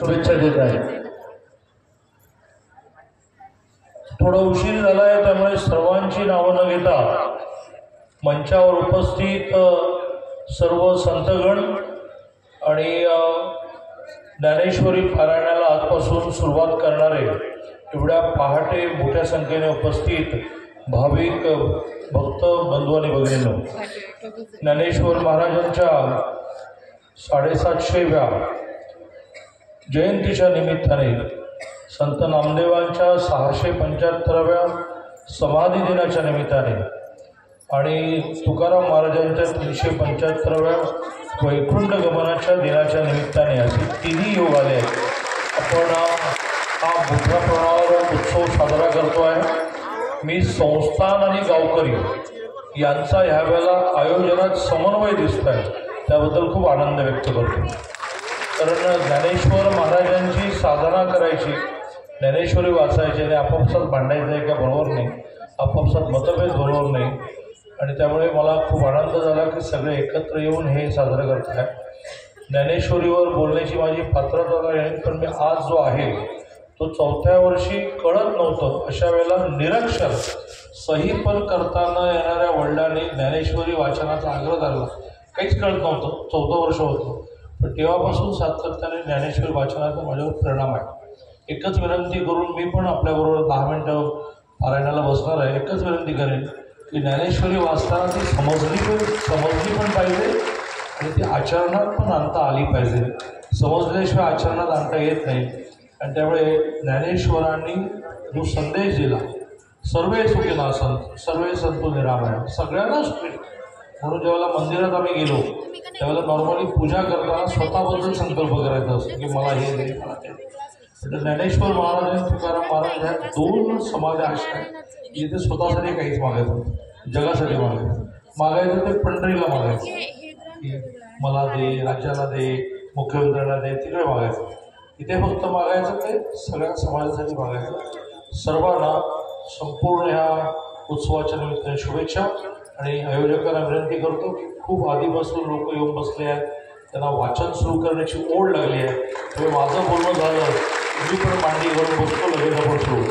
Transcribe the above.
शुभेच्छा देत आहे। थोडा उशीर झालाय त्यामुळे सर्वांची नावं न घेता मंचावर उपस्थित सर्व संतगण आणि ज्ञानेश्वरी पारायणाला आजपासून सुरुवात करणारे एवढ्या पहाटे मोठ्या संख्येने उपस्थित भाविक भक्त बंधू आणि भगिनींनो, ज्ञानेश्वर महाराजांच्या 750व्या जयंतीच्या निमित्ताने संत नामदेवांच्या 675व्या समाधी दिनाच्या निमित्ताने आणि तुकाराम महाराजांच्या 375व्या वैकुंठ गमनाच्या दिनाच्या निमित्ताने असे तिन्ही योग आले आहेत। आपण हा मोठ्या प्रमाणावर उत्सव साजरा करतो आहे। मी संस्थान आणि गावकरी यांचा ह्यावेळेला आयोजनात समन्वय दिसत आहे, त्याबद्दल खूप आनंद व्यक्त करतो। कारण ज्ञानेश्वर महाराजांची साधना करायची, ज्ञानेश्वरी वाचायची आणि आपापसात भांडायचं आहे का बरोबर नाही, आपापसात मतभेद बरोबर नाही। आणि त्यामुळे मला खूप आनंद झाला की सगळे एकत्र येऊन हे साजरं करत आहे। ज्ञानेश्वरीवर बोलण्याची माझी पात्रता नाही, पण मी आज जो आहे तो 4थ्या वर्षी कळत नव्हतं अशा वेळेला निरक्षर सही पण करताना येणाऱ्या वडिलांनी ज्ञानेश्वरी वाचनाचा आग्रह धरला। काहीच कळत नव्हतं, 14 वर्ष होतं, पण तेव्हापासून सातत्याने ज्ञानेश्वरी वाचनाचा माझ्यावर परिणाम आहे। एकच विनंती करून मी पण आपल्याबरोबर 10 मिनटं पारायणाला बसणार आहे। एकच विनंती करेन की ज्ञानेश्वरी वाचताना ती समजली पण पाहिजे आणि ती आचरणात पण आणता आली पाहिजे। समजल्याशिवाय आचरणात आणता येत नाही। आणि त्यामुळे ज्ञानेश्वरांनी जो संदेश दिला, सर्वे सुखिनः सन्तु सर्वे सन्तु निरामया, सगळ्यांना सुखी। म्हणून ज्यावेळेला मंदिरात आम्ही गेलो त्यावेळेला नॉर्मली पूजा करताना स्वतःबद्दल संकल्प करायचा असतो की मला हे दे, मला ते। ज्ञानेश्वर महाराज आणि तुकाराम महाराज ह्या 2 समाधी अशा आहेत जिथे स्वतःसाठी काहीच मागायचं, जगासाठी मागायचं ते पंढरीला मागायचं की मला दे, राज्याला दे, मुख्यमंत्र्यांना दे, तिकडे मागायचं। इथे फक्त मागायचं ते सगळ्या समाजासाठी मागायचं। सर्वांना संपूर्ण ह्या उत्सवाच्या निमित्ताने शुभेच्छा। आणि आयोजकांना विनंती करतो की खूप आधीपासून लोक येऊन बसले आहेत, त्यांना वाचन सुरू करण्याची ओढ लागली आहे। त्यामुळे माझं बोलणं झालं, मी पण मांडी घालून बसतो, लगेच आपण सुरू